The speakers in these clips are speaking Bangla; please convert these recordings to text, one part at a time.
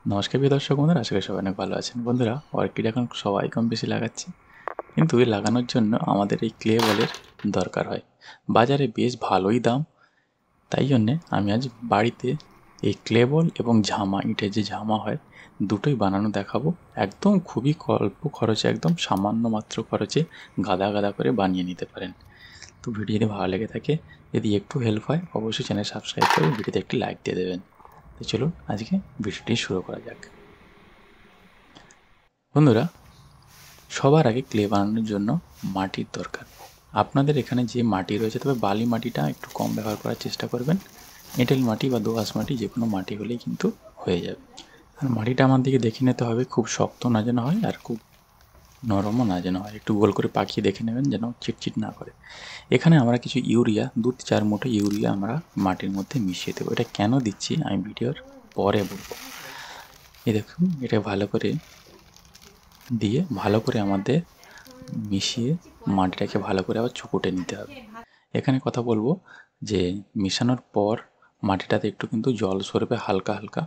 নমস্কার প্রিয় দর্শক বন্ধুরা, আশা করি সবাই অনেক ভালো আছেন। বন্ধুরা, অর্কিড এখন সবাই কম বেশি লাগাচ্ছে, কিন্তু এই লাগানোর জন্য আমাদের এই ক্লে বলের দরকার হয়। বাজারে বেশ ভালোই দাম। তাই জন্যে আমি আজ বাড়িতে এই ক্লে বল এবং ঝামা, ইটের যে ঝামা হয়, দুটোই বানানো দেখাবো। একদম খুবই অল্প খরচে, একদম সামান্য মাত্র খরচে গাদা গাদা করে বানিয়ে নিতে পারেন। তো ভিডিও যদি ভালো লেগে থাকে, যদি একটু হেল্প হয়, অবশ্যই চ্যানেল সাবস্ক্রাইব করে ভিডিওতে একটি লাইক দিয়ে দেবেন। তো চলুন আজকে ভিডিওটি শুরু করা যাক। বন্ধুরা, সবার আগে ক্লে বানানোর জন্য মাটির দরকার। আপনাদের এখানে যে মাটি রয়েছে, তবে বালি মাটিটা একটু কম ব্যবহার করার চেষ্টা করবেন। এঁটেল মাটি বা দোআঁশ মাটি, যে কোনো মাটি হলেই কিন্তু হয়ে যাবে। আর মাটিটা আমার দিকে দেখে নিতে হবে, খুব শক্ত না যেন হয় আর খুব নরমও না যেন হয়। একটু গোল করে পাকিয়ে দেখে নেবেন যেন চিটচিট না করে। এখানে আমরা কিছু ইউরিয়া, 2-4 মুঠো ইউরিয়া আমরা মাটির মধ্যে মিশিয়ে দেবো। এটা কেন দিচ্ছি আমি ভিডিওর পরে বলবো। এই দেখুন, এটা ভালো করে দিয়ে ভালো করে আমাদের মিশিয়ে মাটিটাকে ভালো করে আবার চুকুটে নিতে হবে। এখানে কথা বলবো যে মেশানোর পর মাটিটাতে একটু কিন্তু জল সরবে হালকা হালকা,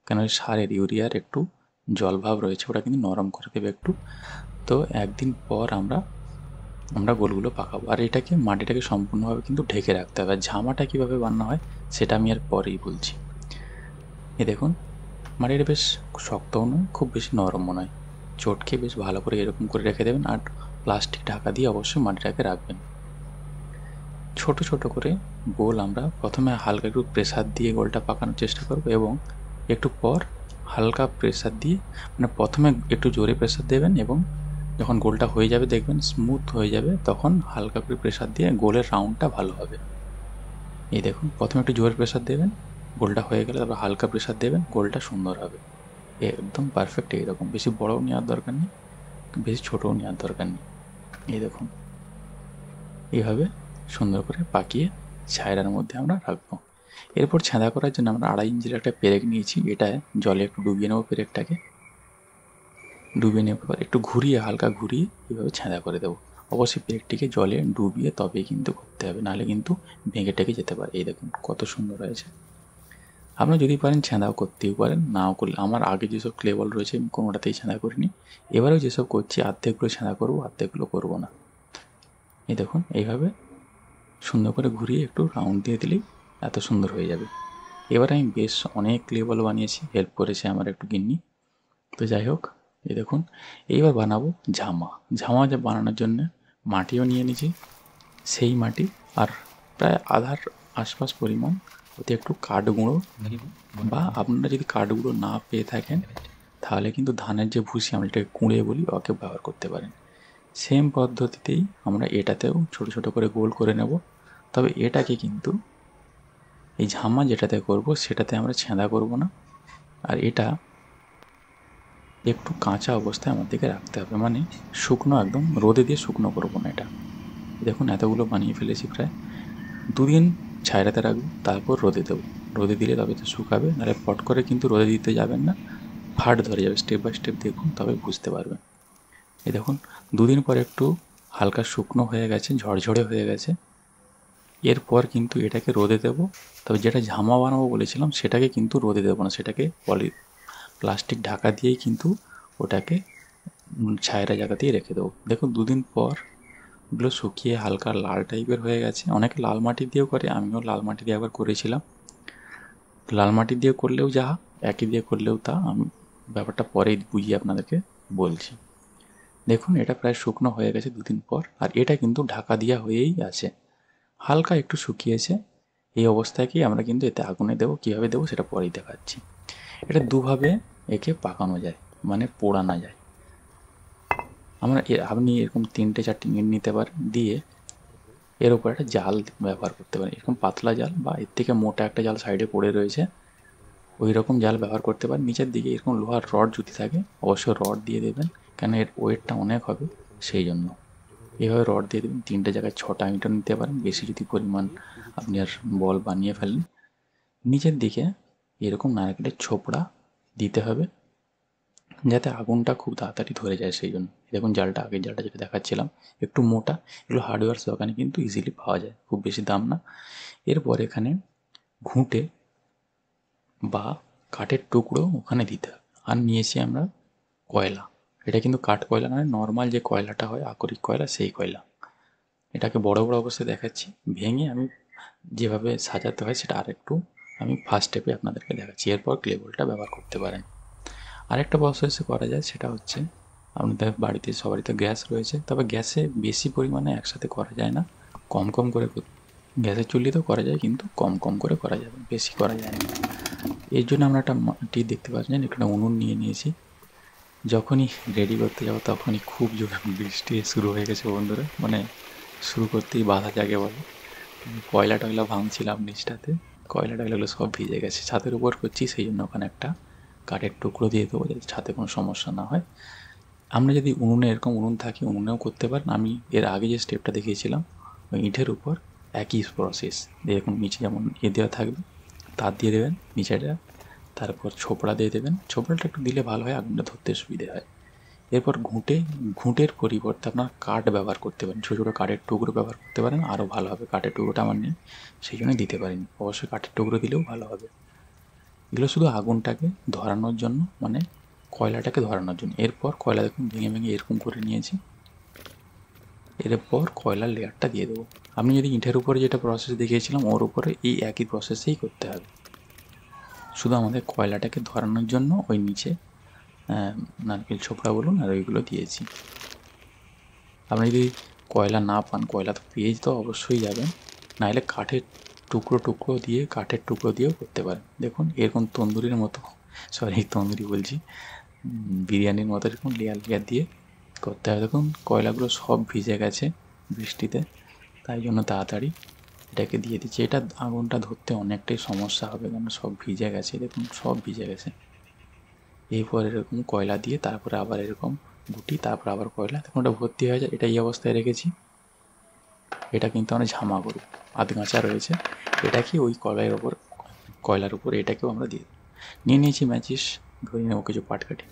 কেন সারের ইউরিয়ার একটু জলভাব রয়েছে, ওটা কিন্তু নরম করে দেবে একটু। তো একদিন পর আমরা গোলগুলো পাকাবো। আর এটাকে মাটিটাকে সম্পূর্ণভাবে কিন্তু ঢেকে রাখতে হবে। আর ঝামাটা কীভাবে বানানো হয় সেটা আমি আর পরেই বলছি। এ দেখুন, মাটিটা বেশ শক্তও নয়, খুব বেশি নরমও নয়। চটকে বেশ ভালো করে এরকম করে রেখে দেবেন, আর প্লাস্টিক ঢাকা দিয়ে অবশ্যই মাটিটাকে রাখবেন। ছোট ছোট করে গোল আমরা প্রথমে হালকা একটু প্রেসার দিয়ে গোলটা পাকানোর চেষ্টা করব, এবং একটু পর হালকা প্রেসার দিয়ে, মানে প্রথমে একটু জোরে প্রেসার দেবেন, এবং যখন গোলটা হয়ে যাবে দেখবেন স্মুথ হয়ে যাবে, তখন হালকা করে প্রেসার দিয়ে গোলের রাউন্ডটা ভালো হবে। এই দেখুন, প্রথমে একটু জোরে প্রেসার দেবেন, গোলটা হয়ে গেলে তারপর হালকা প্রেসার দেবেন, গোলটা সুন্দর হবে। একদম পারফেক্ট এইরকম। বেশি বড়ও নেওয়ার দরকার নেই, বেশি ছোটও নেওয়ার দরকার নেই। এই দেখুন, এইভাবে সুন্দর করে পাকিয়ে ছায়রার মধ্যে আমরা রাখবো। এরপর ছেঁদা করার জন্য আমরা 2.5 ইঞ্চির একটা পেরেক নিয়েছি। এটায় জলে একটু ডুবিয়ে নেবো পেরেকটাকে। ডুবিয়ে নেওয়ার পর একটু ঘুরিয়ে, হালকা ঘুরিয়ে এভাবে ছেঁদা করে দেবো। অবশ্যই পেরেকটিকে জলে ডুবিয়ে তবেই কিন্তু করতে হবে, নাহলে কিন্তু ভেঙে টেকে যেতে পারে। এই দেখুন কত সুন্দর হয়েছে। আপনারা যদি পারেন ছেঁদাও করতেও পারেন, নাও করলে। আমার আগে যেসব ক্লে বল রয়েছে আমি কোনোটাতেই ছেঁদা করিনি। এবারেও যেসব করছি অর্ধেকগুলো ছেঁদা করবো, অর্ধেকগুলো করবো না। এই দেখুন, এইভাবে সুন্দর করে ঘুরিয়ে একটু রাউন্ড দিয়ে দিলেই এত সুন্দর হয়ে যাবে। এবার আমি বেশ অনেক ক্লে বল বানিয়েছি, হেল্প করেছে আমার একটু গিন্নি। তো যাই হোক, এই দেখুন, এইবার বানাবো ঝামা। ঝামা যে বানানোর জন্য মাটিও নিয়ে নিয়েছি, সেই মাটি আর প্রায় আধার আশপাশ পরিমাণ ওতে একটু কাঠ গুঁড়ো, বা আপনারা যদি কাঠ গুঁড়ো না পেয়ে থাকেন তাহলে কিন্তু ধানের যে ভুসি, আমরা এটাকে কুঁড়ে বলি, ওকে ব্যবহার করতে পারেন। সেম পদ্ধতিতেই আমরা এটাতেও ছোট ছোট করে গোল করে নেব। তবে এটাকে কিন্তু এই ঝামা যেটাতে করব সেটাতে আমরা ছেঁদা করব না, আর এটা একটু কাঁচা অবস্থায় আমাদেরকে রাখতে হবে, মানে শুকনো, একদম রোদে দিয়ে শুকনো করবো না এটা। দেখুন এতগুলো বানিয়ে ফেলেছি, প্রায় 2 দিন ছায়রাতে রাখবো, তারপর রোদে দেবো। রোদে দিলে তবে তো শুকাবে, নাহলে পট করে কিন্তু রোদে দিতে যাবেন না, ফাট ধরে যাবে। স্টেপ বাই স্টেপ দেখুন, তবে বুঝতে পারবেন। এই দেখুন, 2 দিন পর একটু হালকা শুকনো হয়ে গেছে, ঝরঝরে হয়ে গেছে। এরপর কিন্তু এটাকে রোদে দেবো। তবে যেটা ঝামা বানাবো বলেছিলাম সেটাকে কিন্তু রোদে দেবো না, সেটাকে প্লাস্টিক ঢাকা দিয়েই কিন্তু ওটাকে ছায়রা জায়গাতেই রেখে দেবো। দেখুন 2 দিন পর ওগুলো শুকিয়ে হালকা লাল টাইপের হয়ে গেছে। অনেকে লাল মাটি দিয়েও করে, আমিও লাল মাটি দিয়ে একবার করেছিলাম। লাল মাটি দিয়ে করলেও যা, একই দিয়ে করলেও তা। আমি ব্যাপারটা পরেই বুঝিয়ে আপনাদেরকে বলছি। দেখুন এটা প্রায় শুকনো হয়ে গেছে 2 দিন পর, আর এটা কিন্তু ঢাকা দেওয়া হয়েই আছে, হালকা একটু শুকিয়েছে। এই অবস্থায় কি আমরা কিন্তু এতে আগুনে দেবো, কীভাবে দেবো সেটা পরেই দেখাচ্ছি। এটা দুভাবে একে পাকানো যায়, মানে পোড়ানো যায়। আপনি এরকম 3-4 ইট নিতে পারেন, দিয়ে এর উপর একটা জাল ব্যবহার করতে পারেন, এরকম পাতলা জাল, বা এর থেকে মোটা একটা জাল সাইডে পড়ে রয়েছে, ওই রকম জাল ব্যবহার করতে পারেন। নিচের দিকে এরকম লোহার রড যদি থাকে অবশ্যই রড দিয়ে দেবেন, কেন এর ওয়েটটা অনেক হবে সেই জন্য। এভাবে রড দিয়ে দেবেন। 3টে জায়গায় 6টা ইঁটও নিতে পারেন, বেশি যদি পরিমাণ আপনি আর বল বানিয়ে ফেলেন। নিচের দিকে এরকম নারকেলের ছোবড়া দিতে হবে, যাতে আগুনটা খুব তাড়াতাড়ি ধরে যায় সেই জন্য। দেখুন জালটা, আগের জালটা যেটা দেখাচ্ছিলাম, একটু মোটা। এগুলো হার্ডওয়্যার্স দোকানে কিন্তু ইজিলি পাওয়া যায়, খুব বেশি দাম না। এরপর এখানে ঘুঁটে বা কাঠের টুকরো ওখানে দিতে হবে। আর নিয়েছি আমরা কয়লা। এটা কিন্তু কাঠ কয়লা নয়, নর্মাল যে কয়লাটা হয় আকরিক কয়লা, সেই কয়লা। এটাকে বড় বড় অবস্থায় দেখাচ্ছি, ভেঙে আমি যেভাবে সাজাতে হয় সেটা আরেকটু আমি ফার্স্ট স্টেপে আপনাদেরকে দেখাচ্ছি। এরপর ক্লে বলটা ব্যবহার করতে পারেন। আরেকটা প্রসেসে করা যায়, সেটা হচ্ছে আপনাদের বাড়িতে সবারই তো গ্যাস রয়েছে, তবে গ্যাসে বেশি পরিমাণে একসাথে করা যায় না, কম কম করে গ্যাসের চুল্লিতেও করা যায়, কিন্তু কম কম করে করা যাবে, বেশি করা যায় না। এর জন্য আমরা একটা মাটি দেখতে পাচ্ছেন, একটা উনুন নিয়ে নিয়েছি। যখনই রেডি করতে যাবো তখনই খুব জোরে বৃষ্টি শুরু হয়ে গেছে বন্ধুরা, মানে শুরু করতেই বাধা জাগে বলে। কয়লা টয়লা ভাঙছিলাম নিচটাতে, কয়লা টয়লাগুলো সব ভিজে গেছে। ছাদের উপর করছি, সেই জন্য ওখানে একটা কাঠের টুকরো দিয়ে দেবো যাতে ছাদে কোনো সমস্যা না হয়। আমরা যদি উনুনে এরকম উনুন থাকে উনুনেও করতে পারেন। আমি এর আগে যে স্টেপটা দেখিয়েছিলাম ওই ইটের উপর একই প্রসেস, দেখুন নিচে যেমন দেওয়া থাকবে তার দিয়ে দেবেন নিচেটা, তারপর ছোপড়া দিয়ে দেবেন। ছোপড়াটা একটু দিলে ভালো হয়, আগুনটা ধরতে সুবিধে হয়। এরপর ঘুঁটের পরিবর্তে আপনার কাঠ ব্যবহার করতে পারেন, ছোটো ছোটো কাঠের টুকরো ব্যবহার করতে পারেন, আরও ভালো হবে। কাঠের টুকরোটা আমার নেই, সেই জন্য দিতে পারিনি। অবশ্যই কাঠের টুকরো দিলেও ভালো হবে। এগুলো শুধু আগুনটাকে ধরানোর জন্য, মানে কয়লাটাকে ধরানোর জন্য। এরপর কয়লা দেখুন ভেঙে ভেঙে এরকম করে নিয়েছি। এরপর কয়লার লেয়ারটা দিয়ে দেবো। আপনি যদি ইটের উপরে যেটা প্রসেস দেখিয়েছিলাম ওর উপরে এই একই প্রসেসেই করতে হবে, শুধু আমাদের কয়লাটাকে ধরানোর জন্য ওই নিচে নারকেল ছোপড়া বলুন আর ওইগুলো দিয়েছি। আপনি যদি কয়লা না পান, কয়লা তো পেয়ে তো অবশ্যই যাবেন, নাহলে কাঠের টুকরো দিয়েও করতে পারেন। দেখুন এরকম তন্দুরির মতো, তন্দুরি বলছি, বিরিয়ানির মতো এরকম লেয়ার লেয়ার দিয়ে করতে হবে। দেখুন কয়লাগুলো সব ভিজে গেছে বৃষ্টিতে, তাই জন্য তাড়াতাড়ি এটাকে দিয়ে দিচ্ছি। এটা আগুনটা ধরতে অনেকটাই সমস্যা হবে, কারণ সব ভিজে গেছে, দেখুন সব ভিজে গেছে। এরপর এরকম কয়লা দিয়ে তারপরে আবার এরকম গুটি, তারপর আবার কয়লা, তখন ওটা ভর্তি হয়ে যায়। এটা এই অবস্থায় রেখেছি। এটা কিন্তু আমরা ঝামা করব, আধ কাঁচা রয়েছে, এটাকে ওই কয়লার উপর এটাকেও আমরা দিয়ে নিয়ে নিয়েছি ম্যাচিস, ধরিয়ে নেবো কিছু পাটকাঠি।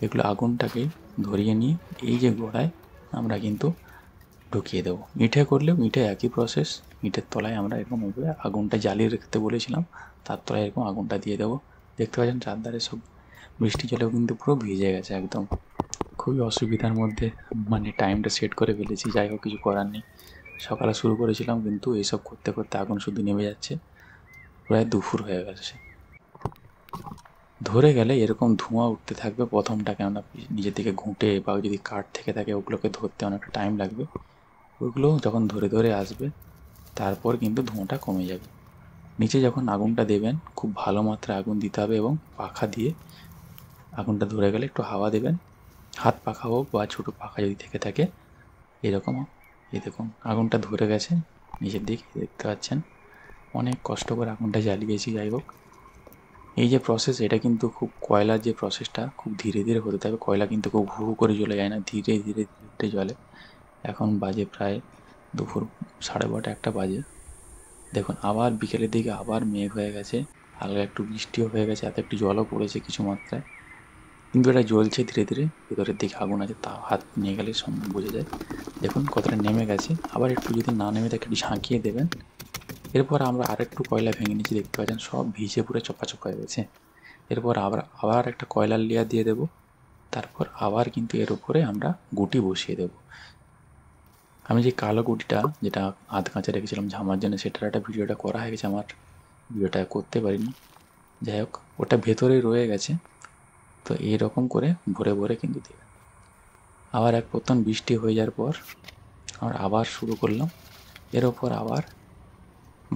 এগুলো আগুনটাকে ধরিয়ে নিয়ে এই যে গোড়ায় আমরা কিন্তু ঢুকিয়ে দেবো। ইটে করলেও ইটে একই প্রসেস, ইটের তলায় আমরা এরকম উপরে আগুনটা জ্বালিয়ে রাখতে বলেছিলাম, তার তলায় এরকম আগুনটা দিয়ে দেবো। দেখতে পাচ্ছেন চারধারে সব বৃষ্টি জলেও কিন্তু পুরো ভিজে গেছে একদম। খুবই অসুবিধার মধ্যে, মানে টাইমটা সেট করে ফেলেছি, যাই হোক কিছু করার নেই। সকালে শুরু করেছিলাম, কিন্তু এইসব করতে করতে আগুন শুধু নেমে যাচ্ছে, প্রায় দুপুর হয়ে গেছে। ধরে গেলে এরকম ধোঁয়া উঠতে থাকবে প্রথমটাকে, আমরা নিজের দিকে ঘুঁটে বা যদি কাঠ থেকে থাকে ওগুলোকে ধরতে অনেকটা টাইম লাগবে। ওইগুলো যখন ধরে ধরে আসবে তারপর কিন্তু ধোঁয়াটা কমে যাবে। নিচে যখন আগুনটা দেবেন খুব ভালো মাত্রায় আগুন দিতে হবে, এবং পাখা দিয়ে আগুনটা ধরে গেলে একটু হাওয়া দেবেন, হাত পাখা হোক বা ছোটো পাখা যদি থেকে থাকে এরকম। এই দেখুন আগুনটা ধরে গেছে নিচের দিকে, দেখতে পাচ্ছেন। অনেক কষ্ট করে আগুনটা জ্বালিয়েছি, যাই হোক। এই যে প্রসেস, এটা কিন্তু খুব, কয়লার যে প্রসেসটা খুব ধীরে ধীরে হতে থাকবে। কয়লা কিন্তু খুব হু হু করে জ্বলে যায় না, ধীরে ধীরে ধীরে জ্বলে। এখন বাজে প্রায় দুপুর 12:30 একটা বাজে। দেখুন আবার বিকেলের দিকে আবার মেঘ হয়ে গেছে, হালকা একটু বৃষ্টিও হয়ে গেছে, এত একটু জলও পড়েছে কিছু মাত্রায়, কিন্তু এটা জ্বলছে ধীরে ধীরে। ভেতরের দিকে আগুন আছে, তা হাত নিয়ে গেলে বোঝা যায়। দেখুন কতটা নেমে গেছে। আবার একটু যদি না নেমে থাকে একটু ঝাঁকিয়ে দেবেন। এরপর আমরা আরেকটু কয়লা ভেঙে নিচ্ছি, দেখতে পাচ্ছেন সব ভিজে পুরো চপা হয়ে গেছে। এরপর আবার একটা কয়লার লেয়ার দিয়ে দেব, তারপর আবার কিন্তু এর উপরে আমরা গুটি বসিয়ে দেব। আমি যে কালো গুটিটা যেটা আধ কাঁচা রেখেছিলাম ঝামার জন্য, সেটার একটা ভিডিওটা করা হয়ে গেছে, আমার ভিডিওটা করতে পারিনি। যাই হোক ওটা ভেতরে রয়ে গেছে। তো এইরকম করে ভরে ভরে কিন্তু দেবে। আবার এক প্রথম বৃষ্টি হয়ে যাওয়ার পর আমরা আবার শুরু করলাম। এর ওপর আবার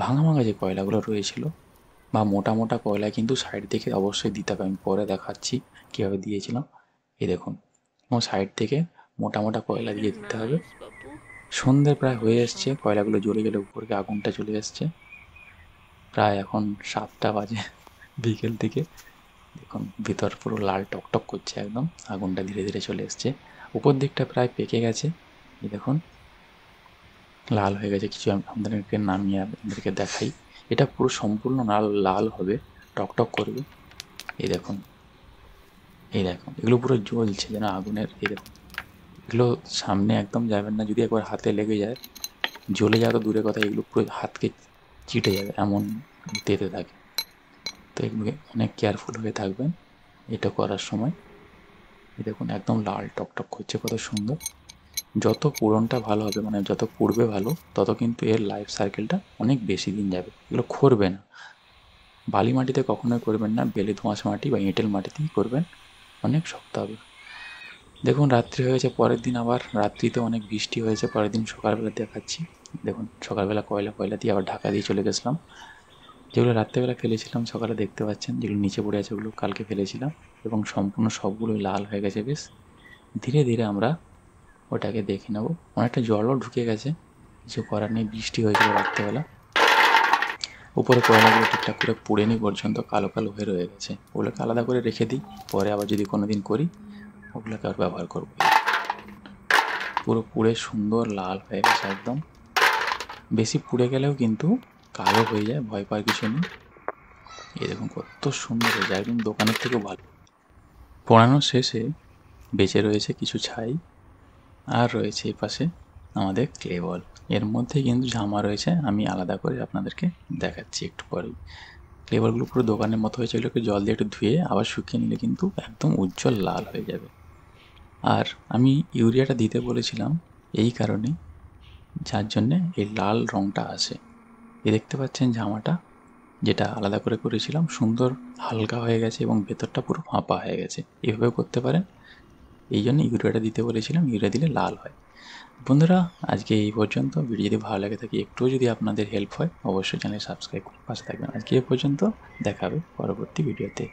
ভাঙা ভাঙা যে কয়লাগুলো রয়েছিল বা মোটা মোটা কয়লা কিন্তু সাইড থেকে অবশ্যই দিতে হবে, আমি পরে দেখাচ্ছি কীভাবে দিয়েছিলাম। এই দেখুন এবং সাইড থেকে মোটা মোটা কয়লা দিয়ে দিতে হবে। সন্ধ্যে প্রায় হয়ে এসছে, কয়লাগুলো জ্বলে গেলে উপরে আগুনটা চলে এসছে। প্রায় এখন 7টা বাজে বিকেল থেকে। দেখুন ভিতর পুরো লাল টকটক করছে একদম, আগুনটা ধীরে ধীরে চলে এসছে। উপর দিকটা প্রায় পেকে গেছে, এই দেখুন লাল হয়ে গেছে। কিছু আপনাদেরকে নামিয়ে আপনাদেরকে দেখাই, এটা পুরো সম্পূর্ণ লাল হবে, টকটক করবে। এই দেখুন এগুলো পুরো জ্বলছে যেন আগুনের। এই দেখুন এগুলো সামনে একদম যাবেন না, যদি একবার হাতে লেগে যায়, জ্বলে যাওয়া তো দূরে কথা, এগুলো পুরো হাতকে চিটে যাবে এমন তেতে থাকে। তো এগুলো অনেক কেয়ারফুল হয়ে থাকবেন। এটা করার সময়। এই দেখুন একদম লাল টকটক করছে, কত সুন্দর। যত পুড়নটা ভালো হবে, মানে যত পুড়বে ভালো, তত কিন্তু এর লাইফ সার্কেলটা অনেক বেশি দিন যাবে। এগুলো ক্ষরবে না। বালি মাটিতে কখনোই করবেন না, বেলে দোআঁশ মাটি বা এঁটেল মাটিতেই করবেন, অনেক শক্ত হবে। দেখুন রাত্রি হয়ে গেছে, পরের দিন আবার রাত্রিতে অনেক বৃষ্টি হয়েছে। পরের দিন সকালবেলা দেখাচ্ছি। দেখুন সকালবেলা কয়লা দিয়ে আবার ঢাকা দিয়ে চলে গেছিলাম। যেগুলো রাত্রেবেলা ফেলেছিলাম সকালে দেখতে পাচ্ছেন, যেগুলো নিচে পড়ে আছে ওগুলো কালকে ফেলেছিলাম, এবং সম্পূর্ণ সবগুলোই লাল হয়ে গেছে বেশ। ধীরে ধীরে আমরা ওটাকে দেখে নেব। অনেকটা জলও ঢুকে গেছে, কিছু করার নেই, বৃষ্টি হয়েছিল রাত্রেবেলা। উপরে কয়লাগুলো ঠিকঠাক করে পুড়ে নি পর্যন্ত কালো কালো হয়ে রয়ে গেছে, ওগুলোকে আলাদা করে রেখে দিই, পরে আবার যদি কোনো দিন করি ওগুলোকে আর ব্যবহার করবো। পুরো পুড়ে সুন্দর লাল হয়ে গেছে একদম। বেশি পুড়ে গেলেও কিন্তু কালো হয়ে যায়, ভয় পাওয়ার কিছু নেই। এই দেখুন কত সুন্দর হয়ে যায়, একদম দোকানের থেকেও ভালো। পোড়ানোর শেষে বেঁচে রয়েছে কিছু ছাই, আর রয়েছে এই পাশে আমাদের ক্লে বল। এর মধ্যে কিন্তু ঝামা রয়েছে, আমি আলাদা করে আপনাদেরকে দেখাচ্ছি একটু পরেই। ক্লে বলগুলো পুরো দোকানের মতো হয়েছে, এগুলোকে জল দিয়ে একটু ধুয়ে আবার শুকিয়ে নিলে কিন্তু একদম উজ্জ্বল লাল হয়ে যাবে। আর আমি ইউরিয়াটা দিতে বলেছিলাম এই কারণে, যার জন্যে এই লাল রঙটা আসে। এ দেখতে পাচ্ছেন জামাটা যেটা আলাদা করে করেছিলাম, সুন্দর হালকা হয়ে গেছে এবং ভেতরটা পুরো ফাঁপা হয়ে গেছে। এভাবেও করতে পারেন। এই জন্য ইউরিয়াটা দিতে বলেছিলাম, ইউরিয়া দিলে লাল হয়। বন্ধুরা আজকে এই পর্যন্ত। ভিডিও যদি ভালো লাগে থাকে, একটুও যদি আপনাদের হেল্প হয়, অবশ্যই চ্যানেল সাবস্ক্রাইব করে পাশে থাকবেন। আজকে এই পর্যন্ত, দেখা হবে পরবর্তী ভিডিওতে।